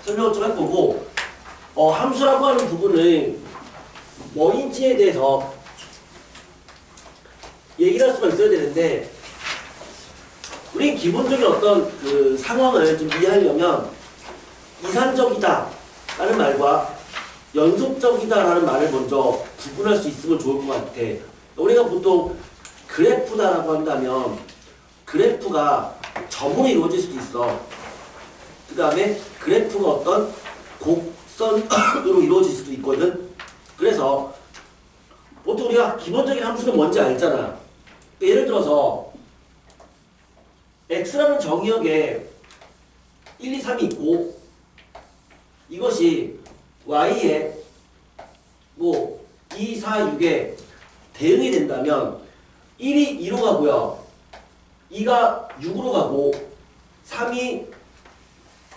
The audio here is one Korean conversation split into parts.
설명을 좀 할 거고, 함수라고 하는 부분은 뭐인지에 대해서 얘기를 할 수가 있어야 되는데, 우린 기본적인 어떤 그 상황을 좀 이해하려면 이산적이다 라는 말과 연속적이다 라는 말을 먼저 구분할 수 있으면 좋을 것 같아. 우리가 보통 그래프다라고 한다면 그래프가 점으로 이루어질 수도 있어. 그 다음에 그래프가 어떤 곡선으로 이루어질 수도 있거든. 그래서 보통 우리가 기본적인 함수는 뭔지 알잖아. 예를 들어서 x라는 정의역에 1, 2, 3이 있고 이것이 y에 뭐 2, 4, 6에 대응이 된다면 1이 2로 가고요. 2가 6으로 가고 3이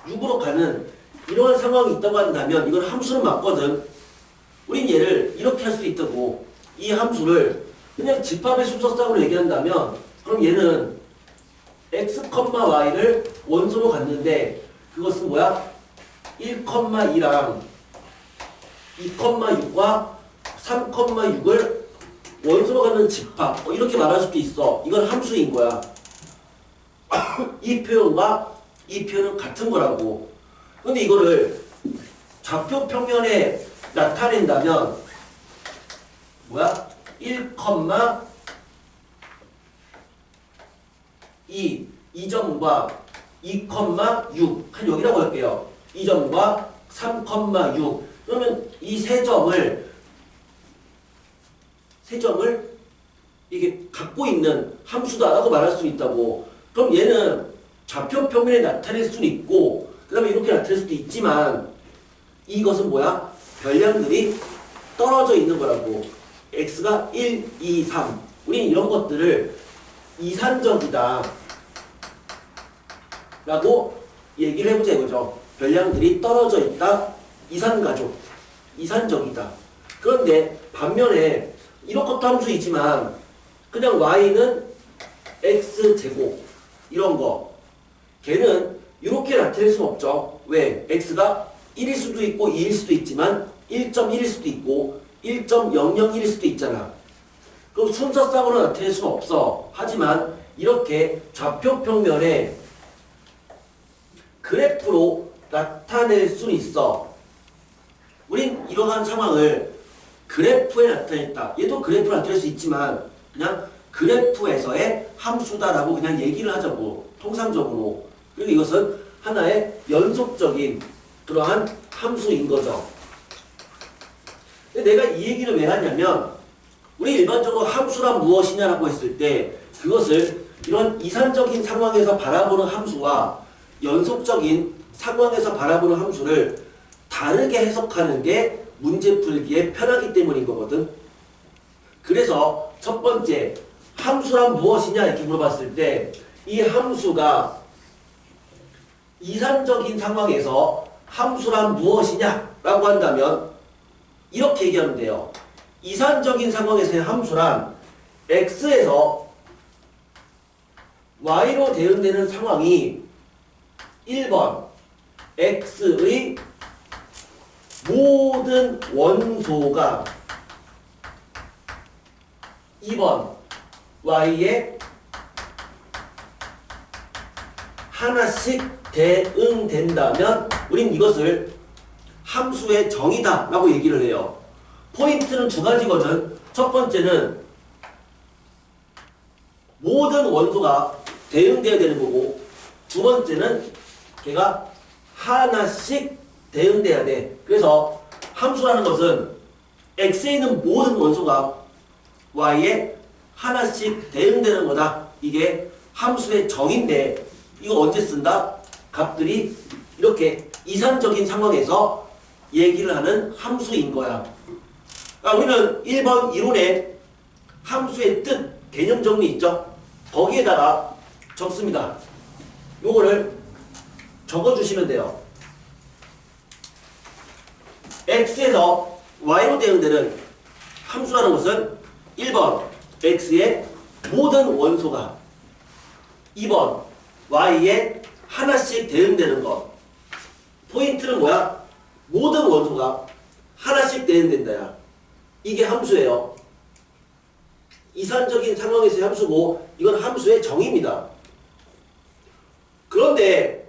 6으로 가는 이러한 상황이 있다고 한다면 이건 함수는 맞거든. 우린 얘를 이렇게 할 수도 있다고. 이 함수를 그냥 집합의 순서상으로 얘기한다면 그럼 얘는 x, y를 원소로 갖는데 그것은 뭐야? 1,2랑 2,6과 3,6을 원소로 갖는 집합 이렇게 말할 수도 있어. 이건 함수인 거야. 이 표현과 이 표현은 같은 거라고. 근데 이거를 좌표 평면에 나타낸다면 뭐야? 1,2 이 점과 2,6 한 여기라고 할게요. 이 점과 3,6 그러면 이 세 점을 이게 갖고 있는 함수다라고 말할 수 있다고. 그럼 얘는 좌표 평면에 나타낼 수는 있고 그 다음에 이렇게 나타낼 수도 있지만 이것은 뭐야? 별량들이 떨어져 있는 거라고. x가 1, 2, 3 우린 이런 것들을 이산적이다 라고 얘기를 해보자 이거죠. 별량들이 떨어져 있다. 이산가족. 이산적이다. 그런데 반면에 이런 것도 함수이지만 그냥 y는 x제곱 이런 거 걔는 이렇게 나타낼 수는 없죠. 왜? x가 1일 수도 있고 2일 수도 있지만 1.1일 수도 있고 1.001일 수도 있잖아. 그럼 순서상으로 나타낼 수는 없어. 하지만 이렇게 좌표 평면에 그래프로 나타낼 수는 있어. 우린 이러한 상황을 그래프에 나타냈다. 얘도 그래프로 나타낼 수 있지만 그냥 그래프에서의 함수다라고 그냥 얘기를 하자고. 통상적으로. 그리고 이것은 하나의 연속적인 그러한 함수인 거죠. 근데 내가 이 얘기를 왜 하냐면 우리 일반적으로 함수란 무엇이냐라고 했을 때 그것을 이런 이산적인 상황에서 바라보는 함수와 연속적인 상황에서 바라보는 함수를 다르게 해석하는 게 문제 풀기에 편하기 때문인 거거든. 그래서 첫 번째 함수란 무엇이냐 이렇게 물어봤을 때 이 함수가 이산적인 상황에서 함수란 무엇이냐라고 한다면 이렇게 얘기하면 돼요. 이산적인 상황에서의 함수란 x에서 y로 대응되는 상황이 1번 x의 모든 원소가 2번 y에 하나씩 대응된다면 우린 이것을 함수의 정의다 라고 얘기를 해요. 포인트는 두 가지거든. 첫 번째는 모든 원소가 대응돼야 되는 거고 두 번째는 걔가 하나씩 대응돼야 돼. 그래서 함수라는 것은 x에 있는 모든 원소가 y에 하나씩 대응되는 거다. 이게 함수의 정의인데 이거 언제 쓴다? 값들이 이렇게 이산적인 상황에서 얘기를 하는 함수인 거야. 그러니까 우리는 1번 이론에 함수의 뜻, 개념 정리 있죠? 거기에다가 적습니다. 요거를 적어주시면 돼요. x에서 y로 대응되는 함수라는 것은 1번 x의 모든 원소가 2번 y에 하나씩 대응되는 것. 포인트는 뭐야? 모든 원소가 하나씩 대응된다. 야. 이게 함수예요. 이산적인 상황에서의 함수고 이건 함수의 정의입니다. 그런데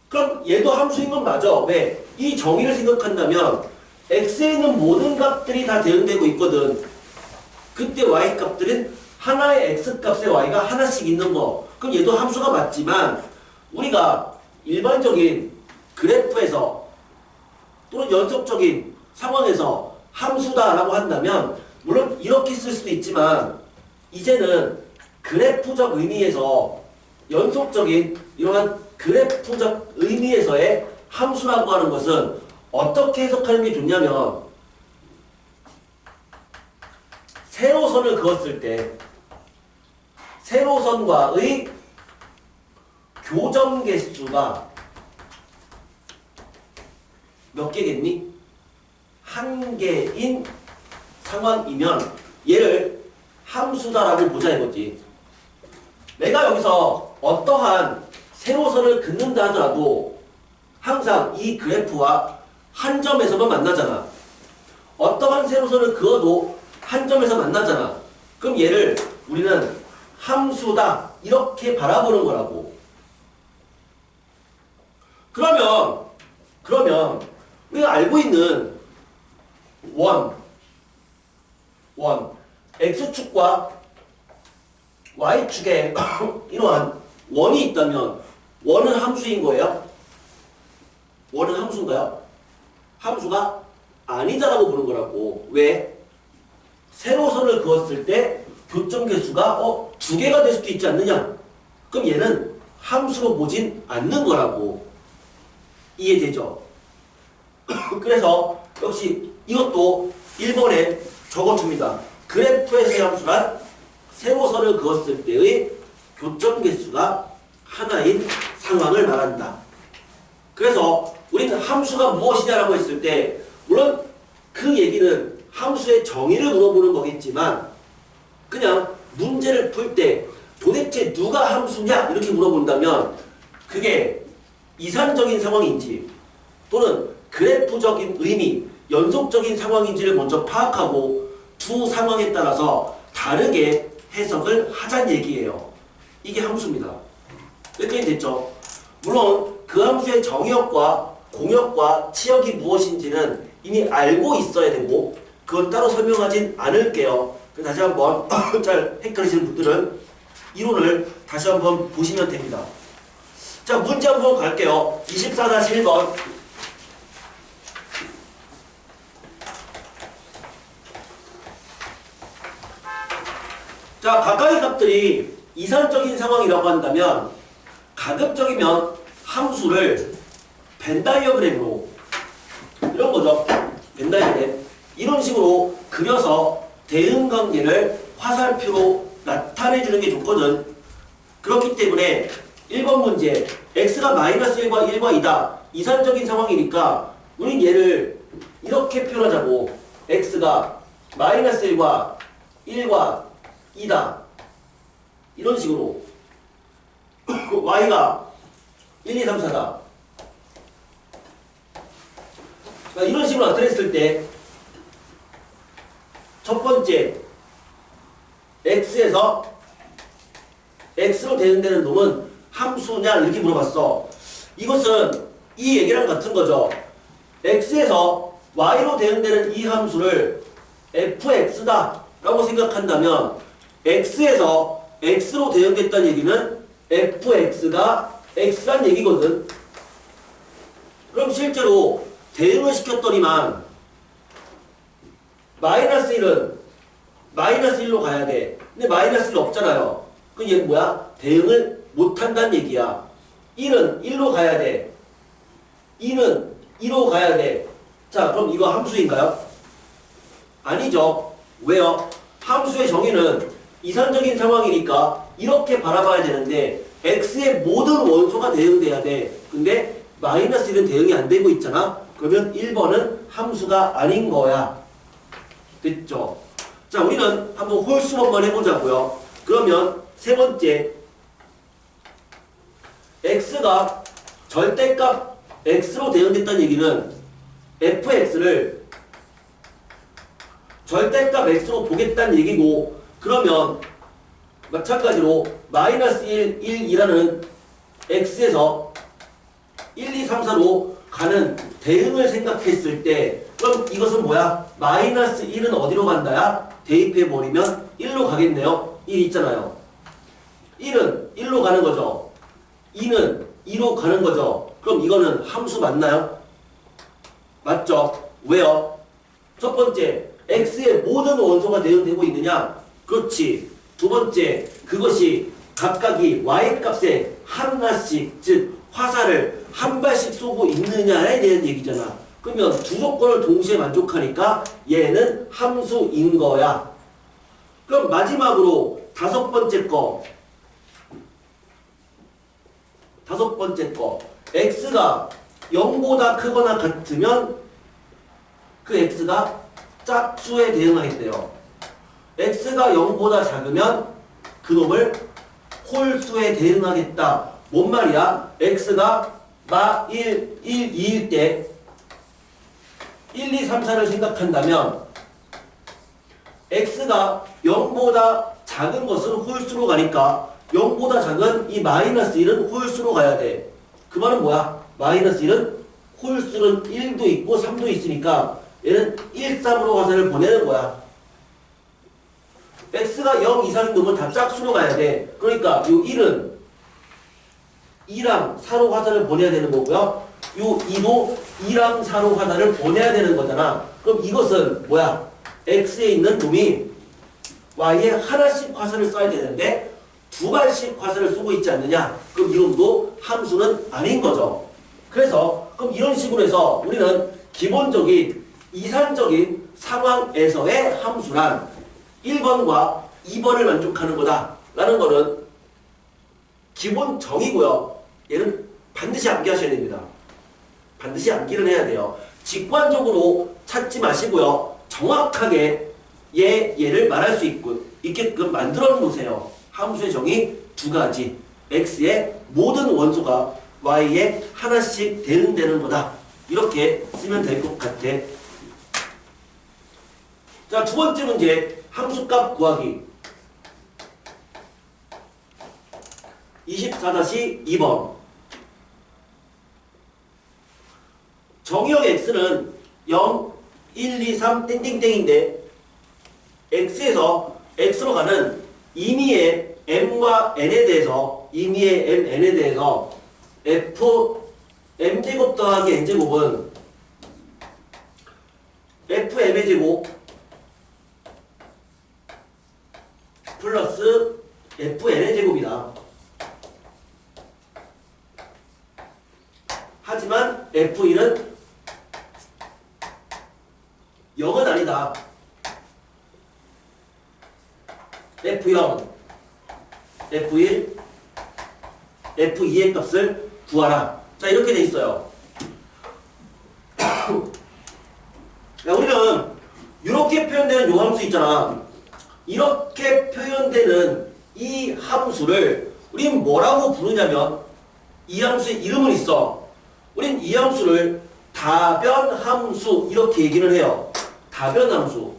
그럼 얘도 함수인 건 맞아. 왜? 이 정의를 생각한다면 x에 있는 모든 값들이 다 대응되고 있거든. 그때 y 값들은 하나의 x 값의 y가 하나씩 있는 거. 그럼 얘도 함수가 맞지만 우리가 일반적인 그래프에서 또는 연속적인 상황에서 함수다라고 한다면 물론 이렇게 쓸 수도 있지만 이제는 그래프적 의미에서 연속적인 이러한 그래프적 의미에서의 함수라고 하는 것은 어떻게 해석하는 게 좋냐면 세로선을 그었을 때 세로선과의 교점 개수가 몇 개겠니? 한 개인 상황이면 얘를 함수다라고 보자 이거지. 내가 여기서 어떠한 세로선을 긋는다 하더라도 항상 이 그래프와 한 점에서만 만나잖아. 어떠한 세로선을 그어도 한 점에서 만나잖아. 그럼 얘를 우리는 함수다 이렇게 바라보는 거라고. 그러면 우리가 알고 있는 원 x축과 y축에 이러한 원이 있다면 원은 함수인 거예요? 원은 함수인가요? 함수가 아니다라고 보는 거라고. 왜? 세로선을 그었을 때 교점 개수가 두 개가 될 수도 있지 않느냐? 그럼 얘는 함수로 보진 않는 거라고. 이해되죠? 그래서 역시 이것도 1번에 적어줍니다. 그래프에서의 함수란 세로선을 그었을 때의 교점 개수가 하나인 상황을 말한다. 그래서 우리는 함수가 무엇이냐라고 했을 때 물론 그 얘기는 함수의 정의를 물어보는 거겠지만 그냥 문제를 풀 때 도대체 누가 함수냐 이렇게 물어본다면 그게 이산적인 상황인지 또는 그래프적인 의미, 연속적인 상황인지를 먼저 파악하고 두 상황에 따라서 다르게 해석을 하자는 얘기예요. 이게 함수입니다. 여기까지 됐죠? 물론 그 함수의 정의역과 공역과 치역이 무엇인지는 이미 알고 있어야 되고 그건 따로 설명하진 않을게요. 다시 한번 잘 헷갈리시는 분들은 이론을 다시 한번 보시면 됩니다. 자, 문제 한번 갈게요. 24-1번. 자, 각각의 값들이 이산적인 상황이라고 한다면 가급적이면 함수를 벤다이어그램으로 이런 거죠. 벤다이어그램 이런 식으로 그려서 대응관계를 화살표로 나타내주는 게 좋거든. 그렇기 때문에 1번 문제 x가 -1과 1과 2다. 이산적인 상황이니까 우린 얘를 이렇게 표현하자고. x가 -1과 1과 2다. 이런 식으로 y가 1, 2, 3, 4다. 그러니까 이런 식으로 나타냈을 때 첫 번째 x에서 x로 대응되는 놈은 함수냐 이렇게 물어봤어. 이것은 이 얘기랑 같은 거죠. x에서 y로 대응되는 이 함수를 fx다 라고 생각한다면 x에서 x로 대응됐다는 얘기는 fx가 x란 얘기거든. 그럼 실제로 대응을 시켰더니만 -1은 -1로 가야 돼. 근데 -1 없잖아요. 그럼 얘는 뭐야? 대응을 못한다는 얘기야. 1은 1로 가야 돼. 2는 2로 가야 돼. 자, 그럼 이거 함수인가요? 아니죠. 왜요? 함수의 정의는 이산적인 상황이니까 이렇게 바라봐야 되는데 x의 모든 원소가 대응돼야 돼. 근데 -1은 대응이 안 되고 있잖아. 그러면 1번은 함수가 아닌 거야. 됐죠? 자, 우리는 한번 홀수 한번 해보자고요. 그러면 세 번째 x가 절대값 x로 대응됐다는 얘기는 fx를 절대값 x로 보겠다는 얘기고, 그러면 마찬가지로 마이너스 1, 1, 2라는 x에서 1, 2, 3, 4로 가는 대응을 생각했을 때, 그럼 이것은 뭐야? 마이너스 1은 어디로 간다야? 대입해버리면 1로 가겠네요. 1 있잖아요. 1은 1로 가는 거죠. 2는 2로 가는 거죠. 그럼 이거는 함수 맞나요? 맞죠? 왜요? 첫 번째, x의 모든 원소가 대응되고 있느냐? 그렇지. 두 번째, 그것이 각각이 y값에 하나씩, 즉 화살을 한 발씩 쏘고 있느냐에 대한 얘기잖아. 그러면 두 조건을 동시에 만족하니까 얘는 함수인 거야. 그럼 마지막으로 다섯 번째 거, x가 0보다 크거나 같으면 그 x가 짝수에 대응하겠대요. x가 0보다 작으면 그놈을 홀수에 대응하겠다. 뭔 말이야? x가 마 1, 1, 2일 때 1, 2, 3, 4를 생각한다면 x가 0보다 작은 것은 홀수로 가니까 0보다 작은 이 마이너스 1은 홀수로 가야 돼. 그 말은 뭐야? 마이너스 1은 홀수는 1도 있고 3도 있으니까 얘는 1, 3으로 화살을 보내는 거야. x가 0 이상인 놈은 다 짝수로 가야 돼. 그러니까 이 1은 2랑 4로 화살을 보내야 되는 거고요. 이 2도 2랑 4로 화살을 보내야 되는 거잖아. 그럼 이것은 뭐야? x에 있는 놈이 y에 하나씩 화살을 쏴야 되는데 두 발씩 화살을 쏘고 있지 않느냐? 그럼 이놈도 함수는 아닌 거죠. 그래서 그럼 이런 식으로 해서 우리는 기본적인 이산적인 상황에서의 함수란 1번과 2번을 만족하는 거다 라는 거는 기본 정의고요. 얘는 반드시 암기하셔야 됩니다. 반드시 암기를 해야 돼요. 직관적으로 찾지 마시고요. 정확하게 얘를 말할 수 있게끔 만들어 놓으세요. 함수의 정의 두 가지. x의 모든 원소가 y에 하나씩 대응되는 거다. 이렇게 쓰면 될 것 같아. 자, 두 번째 문제. 함수값 구하기. 24-2번. 정의역 x는 0, 1, 2, 3 땡땡땡인데 x에서 x로 가는 임의의 m과 n에 대해서 f m제곱 더하기 n제곱은 fm의 제곱 플러스 fn의 제곱이다. 하지만 f1은 0은 아니다. f0, f1, f2의 값을 구하라. 자, 이렇게 돼 있어요. 야, 우리는 이렇게 표현되는 요 함수 있잖아. 이렇게 표현되는 이 함수를 우린 뭐라고 부르냐면 이 함수의 이름은 있어. 우린 이 함수를 다변함수 이렇게 얘기를 해요. 다변함수.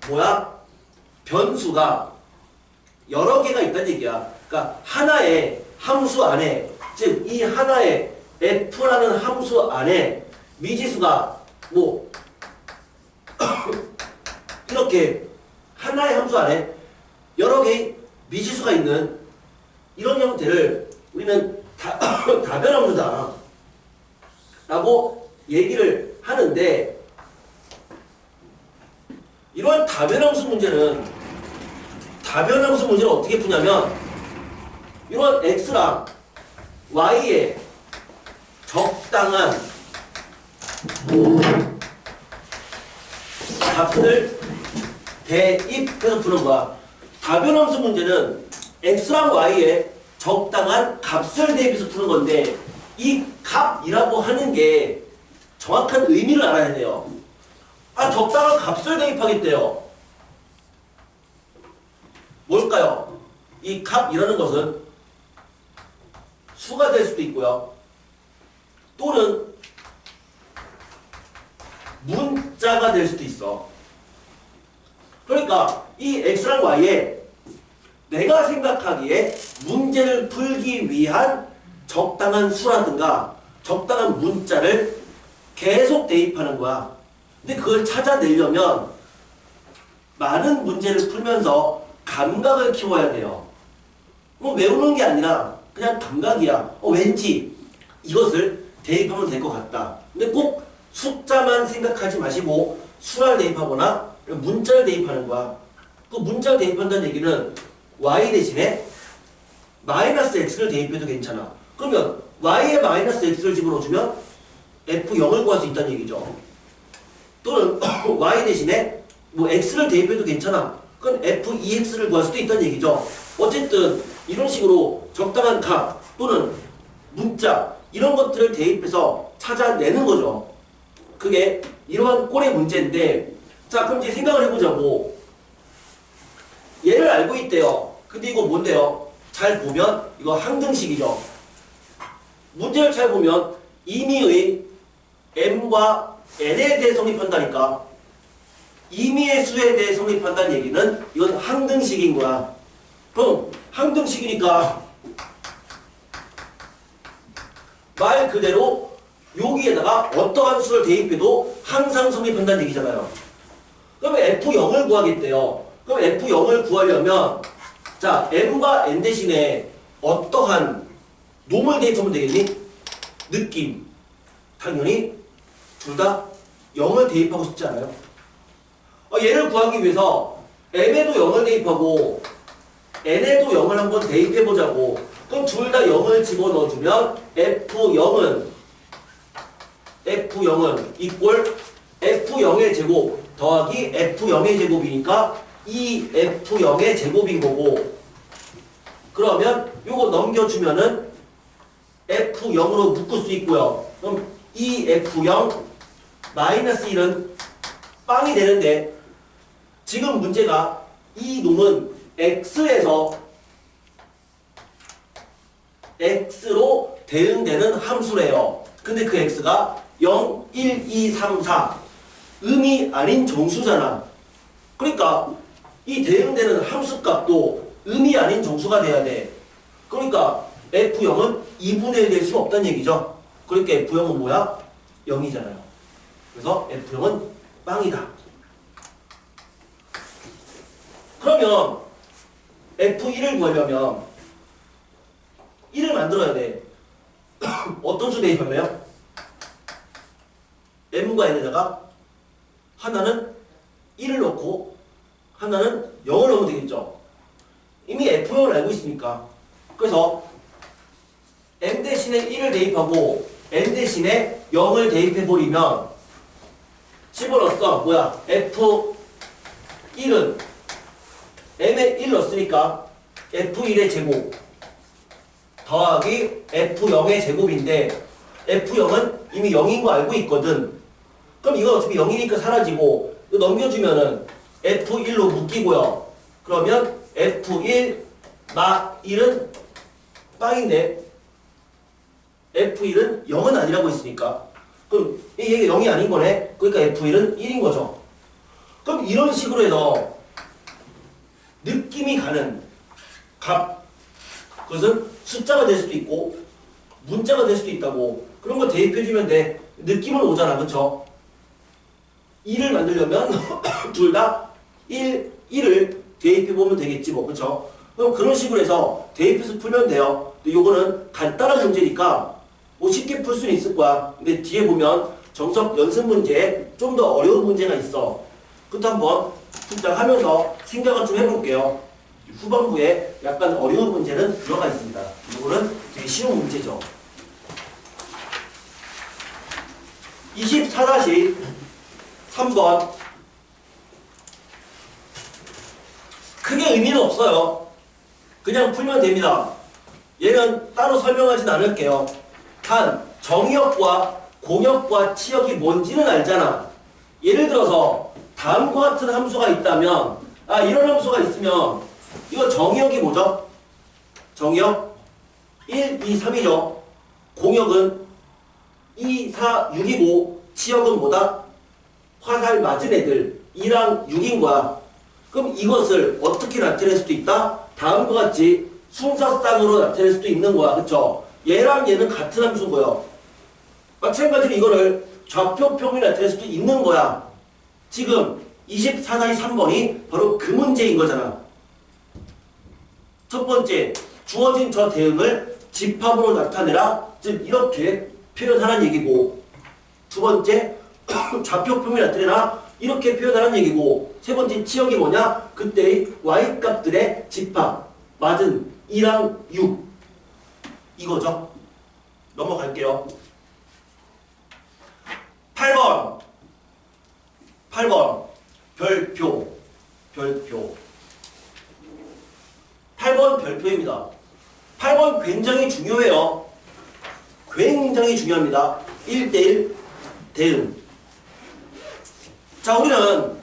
뭐야? 변수가 여러 개가 있다는 얘기야. 그러니까 하나의 함수 안에, 즉 이 하나의 f라는 함수 안에 미지수가 뭐 이렇게 하나의 함수 안에 여러 개의 미지수가 있는 이런 형태를 우리는 다변함수다 라고 얘기를 하는데, 이런 다변함수 문제는 어떻게 푸냐면 이런 x랑 y의 적당한 값을 대입해서 푸는 거야. 다변함수 문제는 x랑 y의 적당한 값을 대입해서 푸는 건데 이 값이라고 하는 게 정확한 의미를 알아야 돼요. 적당한 값을 대입하겠대요. 뭘까요? 이 값이라는 것은 수가 될 수도 있고요. 또는 문자가 될 수도 있어. 그러니까 이 x랑 y에 내가 생각하기에 문제를 풀기 위한 적당한 수라든가 적당한 문자를 계속 대입하는 거야. 근데 그걸 찾아내려면 많은 문제를 풀면서 감각을 키워야 돼요. 외우는 게 아니라 그냥 감각이야. 왠지 이것을 대입하면 될 것 같다. 근데 꼭 숫자만 생각하지 마시고 수를 대입하거나 문자를 대입하는 거야. 그 문자를 대입한다는 얘기는 y 대신에 마이너스 x를 대입해도 괜찮아. 그러면 y에 마이너스 x를 집어넣어주면 f0을 구할 수 있다는 얘기죠. 또는 y 대신에 뭐 x를 대입해도 괜찮아. 그건 f2x를 구할 수도 있다는 얘기죠. 어쨌든 이런 식으로 적당한 값 또는 문자 이런 것들을 대입해서 찾아내는 거죠. 그게 이러한 꼴의 문제인데, 자 그럼 이제 생각을 해보자고. 얘를 알고 있대요. 근데 이거 뭔데요? 잘 보면 이거 항등식이죠. 문제를 잘 보면 임의의 m과 n에 대해 성립한다니까. 임의의 수에 대해 성립한다는 얘기는 이건 항등식인 거야. 그럼 항등식이니까 말 그대로 여기에다가 어떠한 수를 대입해도 항상 성립한다는 얘기잖아요. 그러면 F0을 구하겠대요. 그럼 F0을 구하려면 자 m과 n 대신에 어떠한 놈을 대입하면 되겠니? 느낌. 당연히 둘 다 0을 대입하고 싶지 않아요? 얘를 구하기 위해서 m에도 0을 대입하고 n에도 0을 한번 대입해보자고. 그럼 둘 다 0을 집어넣어주면 F0은 이꼴 F0의 제곱 더하기 F0의 제곱이니까 2F0의 제곱인 거고, 그러면 요거 넘겨주면은 F0으로 묶을 수 있고요. 그럼 2F0 마이너스 1은 빵이 되는데, 지금 문제가 이 놈은 x에서 x로 대응되는 함수래요. 근데 그 x가 0, 1, 2, 3, 4 음이 아닌 정수잖아. 그러니까 이 대응되는 함수 값도 음이 아닌 정수가 돼야 돼. 그러니까 F0은 2분의 1 될 수 없다는 얘기죠. 그러니까 F0은 뭐야? 0이잖아요. 그래서 F0은 빵이다. 그러면 F1을 구하려면 1을 만들어야 돼. 어떤 수 대입하면요? m과 n에다가 하나는 1을 넣고 하나는 0을 넣으면 되겠죠. 이미 F0을 알고 있으니까. 그래서 m 대신에 1을 대입하고 n 대신에 0을 대입해버리면 집어넣었어. 뭐야? F1은 m에 1 넣었으니까 F1의 제곱 더하기 F0의 제곱인데 F0은 이미 0인 거 알고 있거든. 그럼 이건 어차피 0이니까 사라지고 이거 넘겨주면은 F1로 묶이고요. 그러면 F1 막 1은 빵인데 F1은 0은 아니라고 했으니까 그럼 얘가 0이 아닌 거네. 그러니까 F1은 1인 거죠. 그럼 이런 식으로 해서 느낌이 가는 값, 그것은 숫자가 될 수도 있고 문자가 될 수도 있다고. 그런 거 대입해주면 돼. 느낌은 오잖아. 그쵸? 2를 만들려면 둘 다 1을 대입해보면 되겠지 뭐. 그쵸? 그럼 그런 식으로 해서 대입해서 풀면 돼요. 근데 요거는 간단한 문제니까 뭐 쉽게 풀 수는 있을 거야. 근데 뒤에 보면 정석 연습 문제에 좀 더 어려운 문제가 있어. 그것도 한번 하면서 생각을 좀 해볼게요. 후반부에 약간 어려운 문제는 들어가 있습니다. 이거는 되게 쉬운 문제죠. 24-3번. 크게 의미는 없어요. 그냥 풀면 됩니다. 얘는 따로 설명하진 않을게요. 단 정의역과 공역과 치역이 뭔지는 알잖아. 예를 들어서 다음과 같은 함수가 있다면, 이런 함수가 있으면 이거 정의역이 뭐죠? 정의역 1, 2, 3이죠. 공역은 2, 4, 6이고 치역은 뭐다? 화살 맞은 애들 2랑 6인 거야. 그럼 이것을 어떻게 나타낼 수도 있다? 다음과 같이 순서쌍으로 나타낼 수도 있는 거야. 그쵸? 얘랑 얘는 같은 함수인 거예요. 마찬가지로 이거를 좌표 평면이 나타낼 수도 있는 거야. 지금 24-3번이 바로 그 문제인 거잖아. 첫 번째, 주어진 저 대응을 집합으로 나타내라. 즉 이렇게 표현하라는 얘기고, 두 번째, 좌표 평면이 나타내라. 이렇게 표현하라는 얘기고, 세 번째 치역이 뭐냐? 그때의 y값들의 집합, 맞은 2랑 6 이거죠. 넘어갈게요. 8번 별표 8번 별표입니다. 8번 굉장히 중요해요. 굉장히 중요합니다. 1대1 대응. 자, 우리는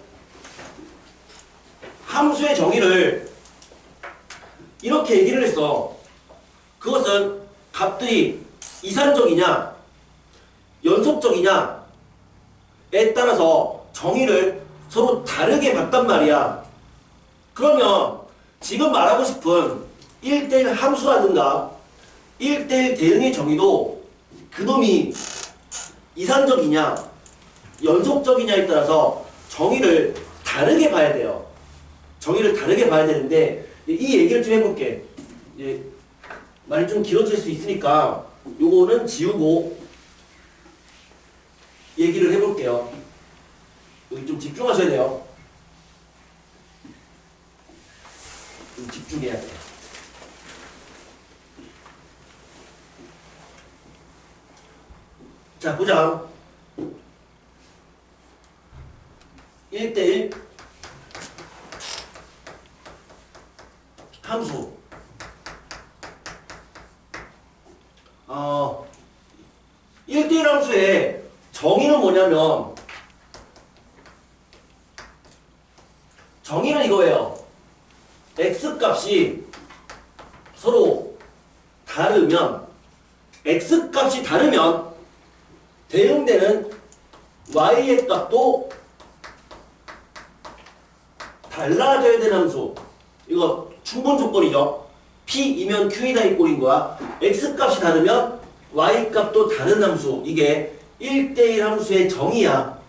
함수의 정의를 이렇게 얘기를 했어. 그것은 값들이 이산적이냐 연속적이냐에 따라서 정의를 서로 다르게 봤단 말이야. 그러면 지금 말하고 싶은 1대1 함수라든가 1대1 대응의 정의도 그놈이 이산적이냐 연속적이냐에 따라서 정의를 다르게 봐야 돼요. 정의를 다르게 봐야 되는데 이 얘기를 좀 해볼게. 말이 좀 길어질 수 있으니까 요거는 지우고 얘기를 해볼게요. 여기 좀 집중하셔야 돼요. 좀 집중해야 돼요. 자, 보자. 1대1 함수. 1대1 함수의 정의는 뭐냐면, 정의는 이거예요. x값이 서로 다르면, x값이 다르면 대응되는 y의 값도 달라져야 되는 함수. 이거 충분 조건이죠. P이면 Q이다 이 꼴인 거야. x값이 다르면 y값도 다른 함수. 이게 1대1 함수의 정의야.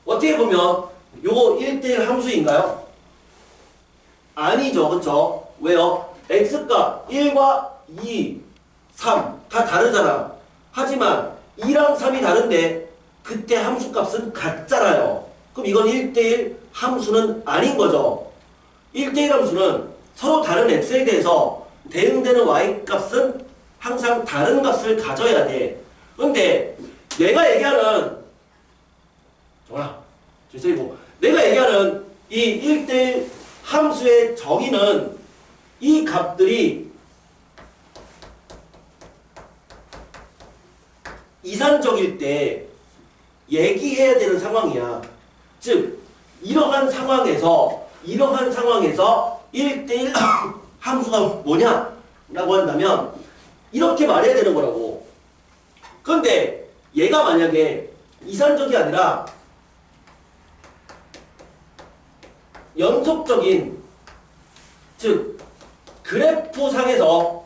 어떻게 보면 요거 1대1 함수인가요? 아니죠. 그쵸? 왜요? x값 1과 2, 3 다 다르잖아. 하지만 2랑 3이 다른데 그때 함수값은 같잖아요. 그럼 이건 1대1 함수는 아닌 거죠. 1대1 함수는 서로 다른 x에 대해서 대응되는 y값은 항상 다른 값을 가져야 돼. 그런데 내가 얘기하는 내가 얘기하는 이 1대1 함수의 정의는 이 값들이 이산적일 때 얘기해야 되는 상황이야. 즉 이러한 상황에서 1대1 함수가 뭐냐? 라고 한다면 이렇게 말해야 되는 거라고. 그런데 얘가 만약에 이산적이 아니라 연속적인, 즉 그래프상에서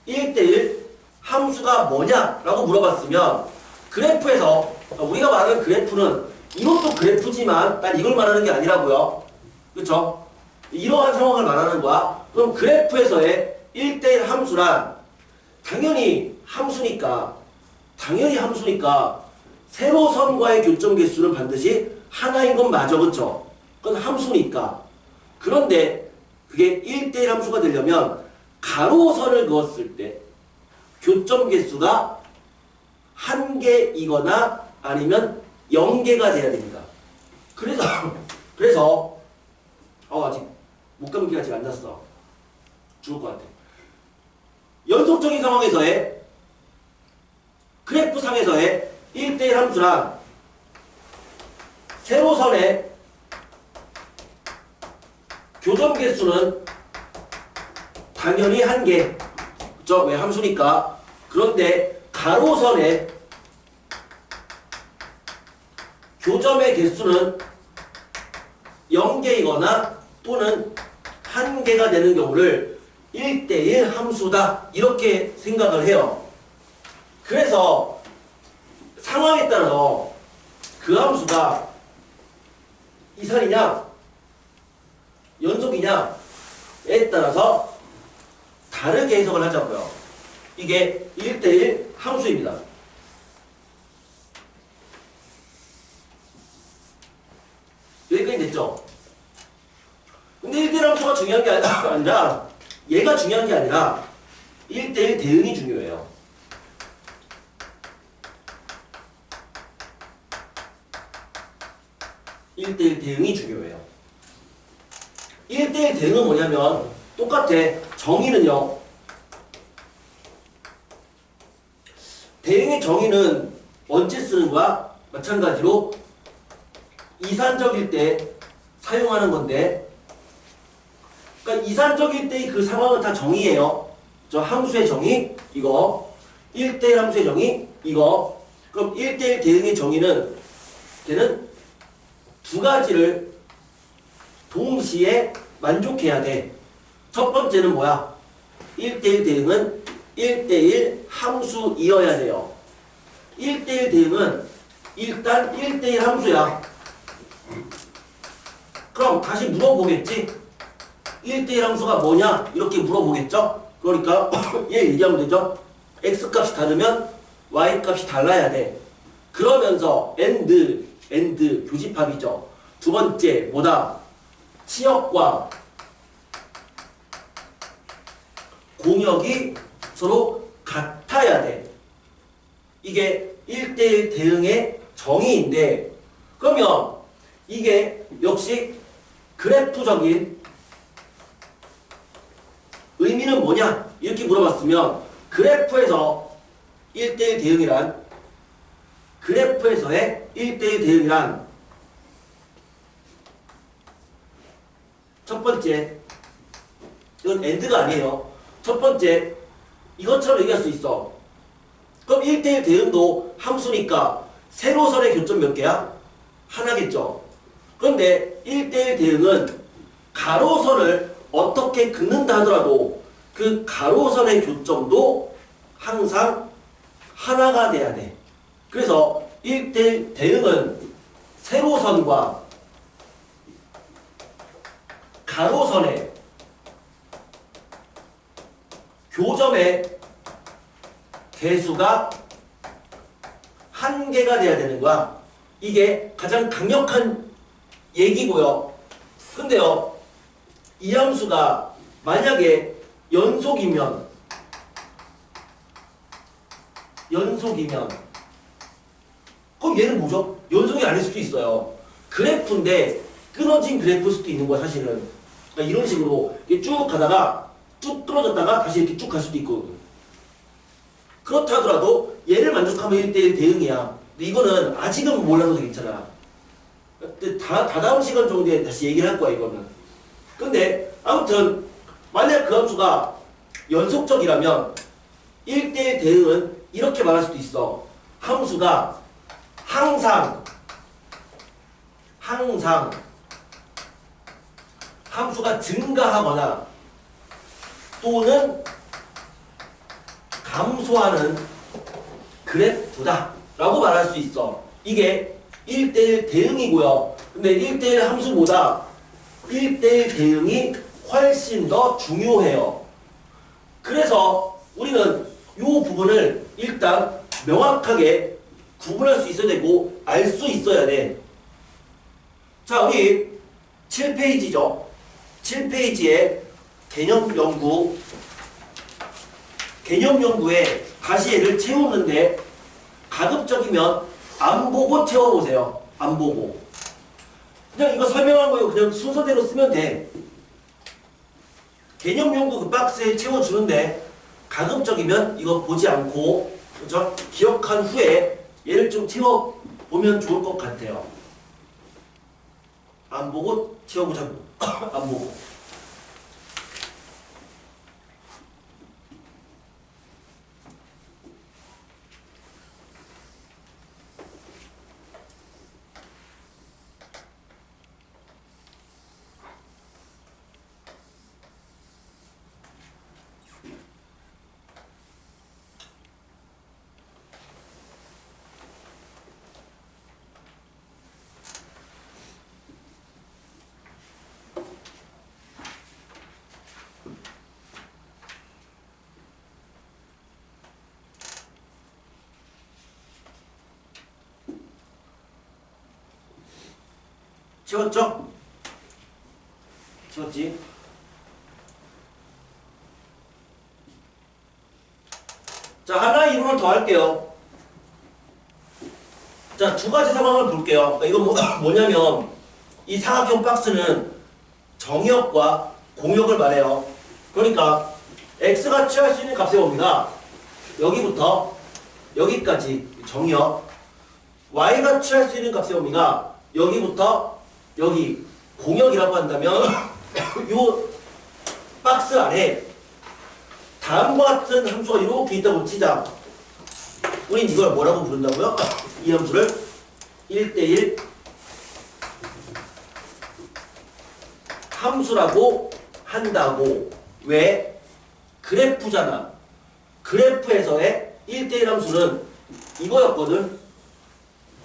1대1 함수가 뭐냐? 라고 물어봤으면 그래프에서, 우리가 말하는 그래프는 이것도 그래프지만 난 이걸 말하는 게 아니라고요. 그쵸? 이러한 상황을 말하는 거야. 그럼 그래프에서의 1대1 함수란 당연히 함수니까 세로선과의 교점 개수는 반드시 하나인 건 맞아. 그쵸? 그건 함수니까. 그런데 그게 1대1 함수가 되려면 가로선을 그었을 때 교점 개수가 1개이거나 아니면 0개가 돼야 됩니다. 그래서 아직 목감기가 아직 안 났어. 죽을 것 같아. 연속적인 상황에서의 그래프상에서의 1대1 함수란 세로선의 교점 개수는 당연히 한 개. 그죠? 왜 함수니까. 그런데 가로선의 교점의 개수는 0개이거나 또는 1개가 되는 경우를 1대1 함수다. 이렇게 생각을 해요. 그래서 상황에 따라서 그 함수가 이산이냐 연속이냐에 따라서 다르게 해석을 하자고요. 이게 1대1 함수입니다. 여기까지 됐죠? 근데 1대1 함수가 중요한 게 아니라 얘가 중요한 게 아니라 1대1 대응이 중요해요. (1대1) 대응이 중요해요. 1대1 대응은 뭐냐면 똑같아. 정의는요. 대응의 정의는 언제 쓰는 거야? 마찬가지로 이산적일 때 사용하는 건데, 그러니까 이산적일 때의 그 상황은 다 정의예요. 저 함수의 정의 이거, 1대1 함수의 정의 이거. 그럼 1대1 대응의 정의는 걔는 두 가지를 동시에 만족해야 돼. 첫 번째는 뭐야? 1대1 대응은 1대1 함수이어야 돼요. 1대1 대응은 일단 1대1 함수야. 그럼 다시 물어보겠지? 1대1 함수가 뭐냐? 이렇게 물어보겠죠? 그러니까 얘 얘기하면 되죠? x값이 다르면 y값이 달라야 돼. 그러면서 and 교집합이죠. 두 번째 뭐다? 치역과 공역이 서로 같아야 돼. 이게 1대1 대응의 정의인데, 그러면 이게 역시 그래프적인 의미는 뭐냐? 이렇게 물어봤으면 그래프에서 1대1 대응이란, 그래프에서의 1대1 대응이란 첫 번째, 이건 and가 아니에요. 첫 번째, 이것처럼 얘기할 수 있어. 그럼 1대1 대응도 함수니까 세로선의 교점 몇 개야? 하나겠죠. 그런데 1대1 대응은 가로선을 어떻게 긋는다 하더라도 그 가로선의 교점도 항상 하나가 돼야 돼. 그래서 1대1 대응은 세로선과 가로선의 교점의 개수가 1개가 돼야 되는 거야. 이게 가장 강력한 얘기고요. 근데요, 이 함수가 만약에 연속이면 그럼 얘는 뭐죠? 연속이 아닐 수도 있어요. 그래프인데 끊어진 그래프일 수도 있는 거야, 사실은. 그러니까 이런 식으로 쭉 가다가 쭉 끊어졌다가 다시 이렇게 쭉 갈 수도 있거든. 그렇다 하더라도 얘를 만족하면 1대1 대응이야. 근데 이거는 아직은 몰라서 괜찮아. 근데 다다음 시간 정도에 다시 얘기를 할 거야, 이거는. 근데 아무튼 만약 그 함수가 연속적이라면 1대1 대응은 이렇게 말할 수도 있어. 함수가 항상 함수가 증가하거나 또는 감소하는 그래프다 라고 말할 수 있어. 이게 1대1 대응이고요. 근데 1대1 함수보다 1대1 대응이 훨씬 더 중요해요. 그래서 우리는 이 부분을 일단 명확하게 구분할 수 있어야 되고 알 수 있어야 돼. 자, 우리 7페이지죠. 7페이지에 개념 연구에 다시 얘를 채우는데 가급적이면 안 보고 채워보세요. 안 보고. 그냥 이거 설명한 거 그냥 순서대로 쓰면 돼. 개념 연구 그 박스에 채워주는데 가급적이면 이거 보지 않고, 그죠? 기억한 후에 얘를 좀 채워보면 좋을 것 같아요. 안 보고 채워보자고. 안 보고. 채웠죠? 채웠지? 자, 하나의 이론을 더 할게요. 자, 두 가지 상황을 볼게요. 그러니까 이건 뭐냐면 이 사각형 박스는 정역과 공역을 말해요. 그러니까 x가 취할 수 있는 값이 뭡니까? 여기부터 여기까지 정역. y가 취할 수 있는 값이 뭡니까? 여기부터 여기 공역이라고 한다면 이 박스 안에 다음과 같은 함수가 이렇게 있다고 치자. 우린 이걸 뭐라고 부른다고요? 이 함수를 1대1 함수라고 한다고. 왜? 그래프잖아. 그래프에서의 1대1 함수는 이거였거든.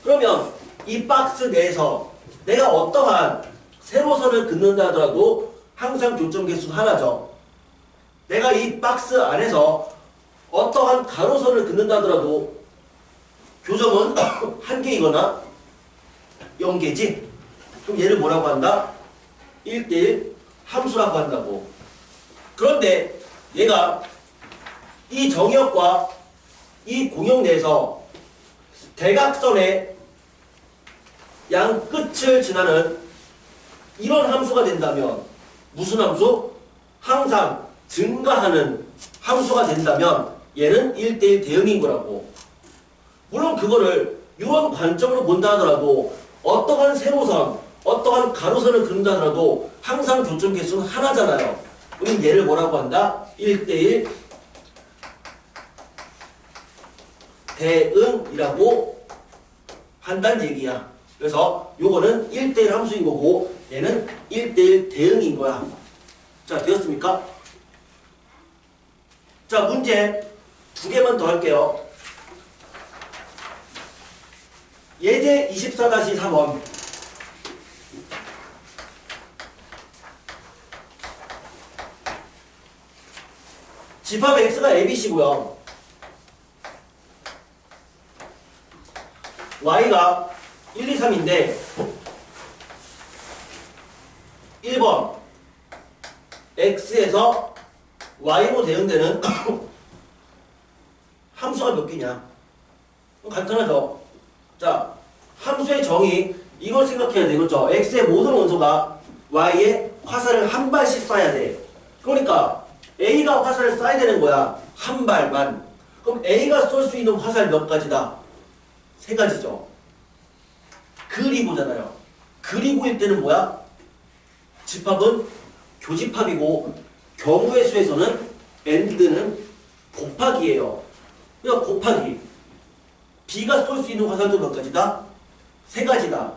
그러면 이 박스 내에서 내가 어떠한 세로선을 긋는다 하더라도 항상 교점 개수는 하나죠. 내가 이 박스 안에서 어떠한 가로선을 긋는다 하더라도 교점은 한 개이거나 0개지. 그럼 얘를 뭐라고 한다? 1대1 함수라고 한다고. 그런데 얘가 이 정역과 이 공역 내에서 대각선의 양 끝을 지나는 이런 함수가 된다면 무슨 함수? 항상 증가하는 함수가 된다면 얘는 1대1 대응인 거라고. 물론 그거를 이런 관점으로 본다 하더라도 어떠한 세로선, 어떠한 가로선을 그린다 하더라도 항상 교점 개수는 하나잖아요. 우린 얘를 뭐라고 한다? 1대1 대응이라고 한다는 얘기야. 그래서 요거는 1대1 함수인 거고 얘는 1대1 대응인 거야. 자, 되었습니까? 자, 문제 두 개만 더 할게요. 예제 24-3번. 집합 x가 abc고요. y가 1, 2, 3인데 1번 x에서 y로 대응되는 함수가 몇 개냐? 간단하죠? 자, 함수의 정의 이걸 생각해야 돼. 그렇죠? x의 모든 원소가 y에 화살을 한 발씩 쏴야 돼. 그러니까 a가 화살을 쏴야 되는 거야. 한 발만. 그럼 a가 쏠 수 있는 화살 몇 가지다? 세 가지죠. 그리고잖아요. 그리고일 때는 뭐야? 집합은 교집합이고 경우의 수에서는 and는 곱하기예요. 그러니까 곱하기. b가 쏠 수 있는 화살도 몇 가지다? 세 가지다.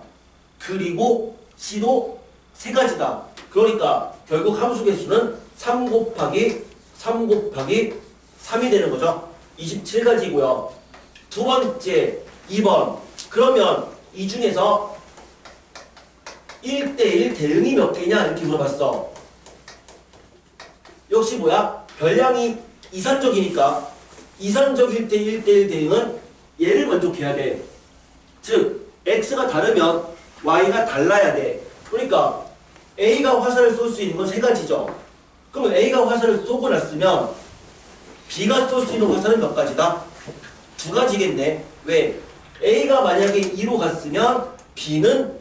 그리고 c도 세 가지다. 그러니까 결국 함수 개수는 3 곱하기 3 곱하기 3이 되는 거죠. 27가지고요. 두 번째 2번. 그러면 이 중에서 1대1 대응이 몇 개냐 이렇게 물어봤어. 역시 뭐야? 별량이 이산적이니까 이산적일 때 1대1 대응은 얘를 만족해야 돼. 즉 x가 다르면 y가 달라야 돼. 그러니까 a가 화살을 쏠 수 있는 건 세 가지죠. 그러면 a가 화살을 쏘고 났으면 b가 쏠 수 있는 화살은 몇 가지다? 두 가지겠네. 왜? a가 만약에 2로 갔으면 b는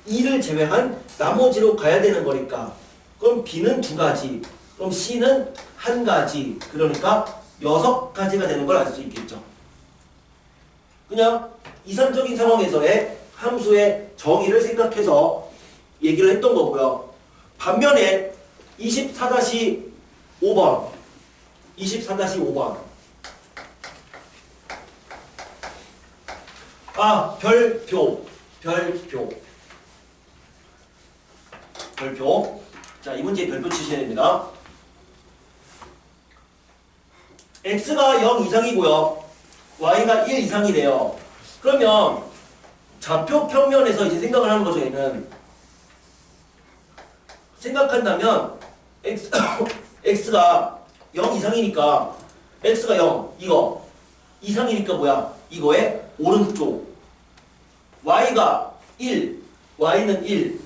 2를 제외한 나머지로 가야 되는 거니까. 그럼 b는 두 가지. 그럼 c는 한 가지. 그러니까 6가지가 되는 걸 알 수 있겠죠. 그냥 이산적인 상황에서의 함수의 정의를 생각해서 얘기를 했던 거고요. 반면에 24-5번 24-5번 별표. 자, 이 문제에 별표 치셔야 됩니다. x가 0 이상이고요. y가 1 이상이래요. 그러면 좌표 평면에서 이제 생각을 하는 거죠. 얘는 생각한다면 x가 0 이상이니까 x가 0 이거 이상이니까 뭐야? 이거의 오른쪽. y가 1 y는 1.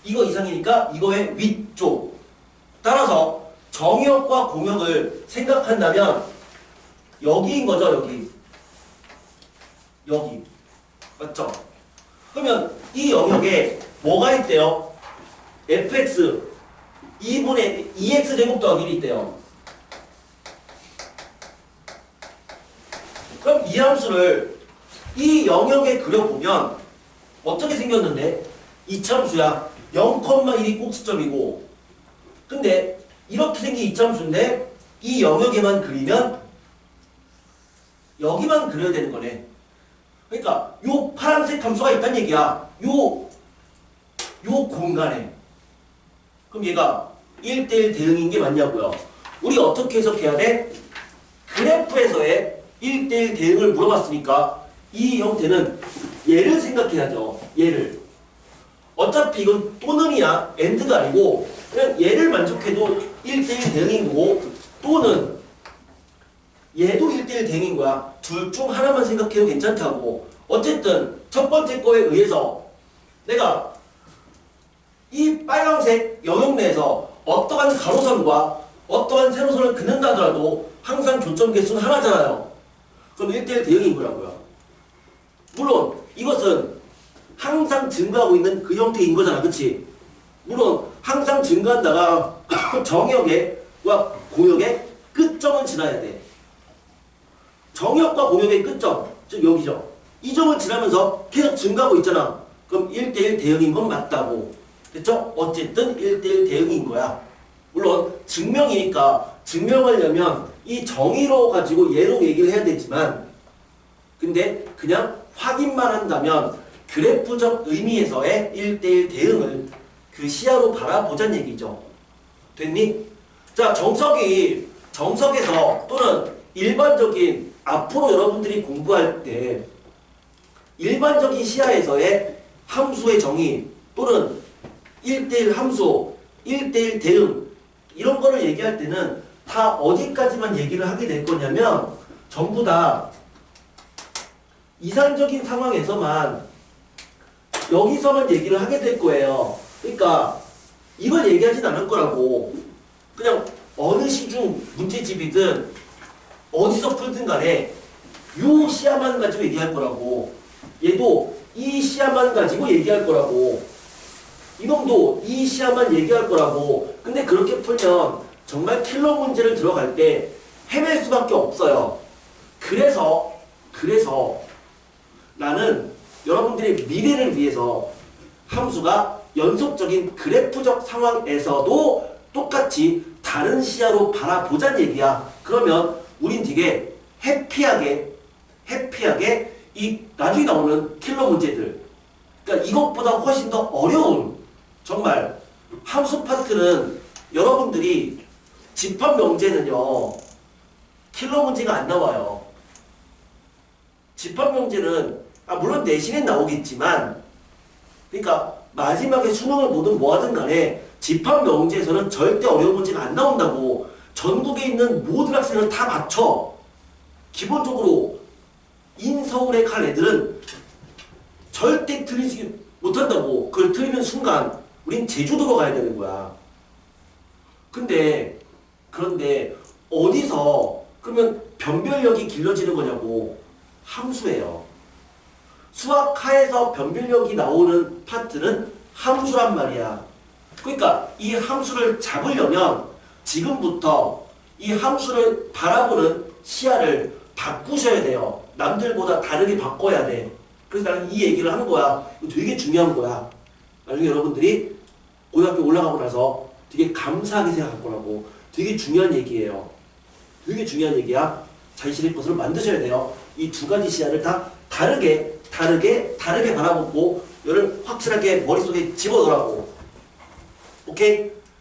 이거 이상이니까 이거의 위쪽. 따라서 정역과 공역을 생각한다면 여기인 거죠, 여기. 여기. 맞죠? 그러면 이 영역에 뭐가 있대요? fx 2분의 2x제곱 더하기 1이 있대요. 그럼 이 함수를 이 영역에 그려보면 어떻게 생겼는데? 이차함수야. 0,1이 꼭지점이고, 근데 이렇게 생긴 이차함수인데 이 영역에만 그리면 여기만 그려야 되는 거네. 그러니까 요 파란색 함수가 있다는 얘기야. 요 공간에. 그럼 얘가 1대1 대응인 게 맞냐고요. 우리 어떻게 해석해야 돼? 그래프에서의 1대1 대응을 물어봤으니까 이 형태는 얘를 생각해야죠. 얘를. 어차피 이건 또는이야 AND가 아니고 그냥 얘를 만족해도 1대1 대응인 거고, 또는 얘도 1대1 대응인 거야. 둘 중 하나만 생각해도 괜찮다고. 어쨌든 첫 번째 거에 의해서 내가 이 빨간색 영역 내에서 어떠한 가로선과 어떠한 세로선을 그는다 하더라도 항상 교점 개수는 하나잖아요. 그럼 1대1 대응인 거라고요. 물론 이것은 항상 증가하고 있는 그 형태인 거잖아. 그치? 물론 항상 증가한다가 정역과 공역의 끝점은 지나야 돼. 정역과 공역의 끝점, 즉 여기죠. 이 점을 지나면서 계속 증가하고 있잖아. 그럼 1대1 대응인 건 맞다고. 됐죠? 어쨌든 1대1 대응인 거야. 물론 증명이니까 증명하려면 이 정의로 가지고 얘로 얘기를 해야 되지만, 근데 그냥 확인만 한다면 그래프적 의미에서의 1대1 대응을 그 시야로 바라보자는 얘기죠. 됐니? 자, 정석에서 또는 일반적인 앞으로 여러분들이 공부할 때 일반적인 시야에서의 함수의 정의 또는 1대1 함수, 1대1 대응 이런 거를 얘기할 때는 다 어디까지만 얘기를 하게 될 거냐면 전부 다 이상적인 상황에서만 여기서만 얘기를 하게 될 거예요. 그러니까 이걸 얘기하진 않을 거라고. 그냥 어느 시중 문제집이든 어디서 풀든 간에 요 시야만 가지고 얘기할 거라고. 얘도 이 시야만 가지고 얘기할 거라고. 이놈도 이 시야만 얘기할 거라고. 근데 그렇게 풀면 정말 킬러 문제를 들어갈 때 헤맬 수밖에 없어요. 그래서 나는 여러분들의 미래를 위해서 함수가 연속적인 그래프적 상황에서도 똑같이 다른 시야로 바라보자는 얘기야. 그러면 우린 되게 해피하게 이 나중에 나오는 킬러 문제들, 그러니까 이것보다 훨씬 더 어려운 정말 함수 파트는 여러분들이 집합 명제는요 킬러 문제가 안 나와요. 집합 명제는 물론 내신에 나오겠지만, 그러니까 마지막에 수능을 보든 뭐하든 간에 집합 명제에서는 절대 어려운 문제가 안 나온다고. 전국에 있는 모든 학생을 다 맞춰. 기본적으로 인서울에 갈 애들은 절대 틀리지 못한다고. 그걸 틀리는 순간 우린 제주도로 가야 되는 거야. 그런데 어디서 그러면 변별력이 길러지는 거냐고. 함수예요. 수학하에서 변별력이 나오는 파트는 함수란 말이야. 그러니까 이 함수를 잡으려면 지금부터 이 함수를 바라보는 시야를 바꾸셔야 돼요. 남들보다 다르게 바꿔야 돼. 그래서 나는 이 얘기를 하는 거야. 이거 되게 중요한 거야. 나중에 여러분들이 고등학교 올라가고 나서 되게 감사하게 생각할 거라고. 되게 중요한 얘기예요. 되게 중요한 얘기야. 자신의 것을 만드셔야 돼요. 이 두 가지 시야를 다 다르게 바라보고 이를 확실하게 머릿속에 집어넣으라고. 오케이?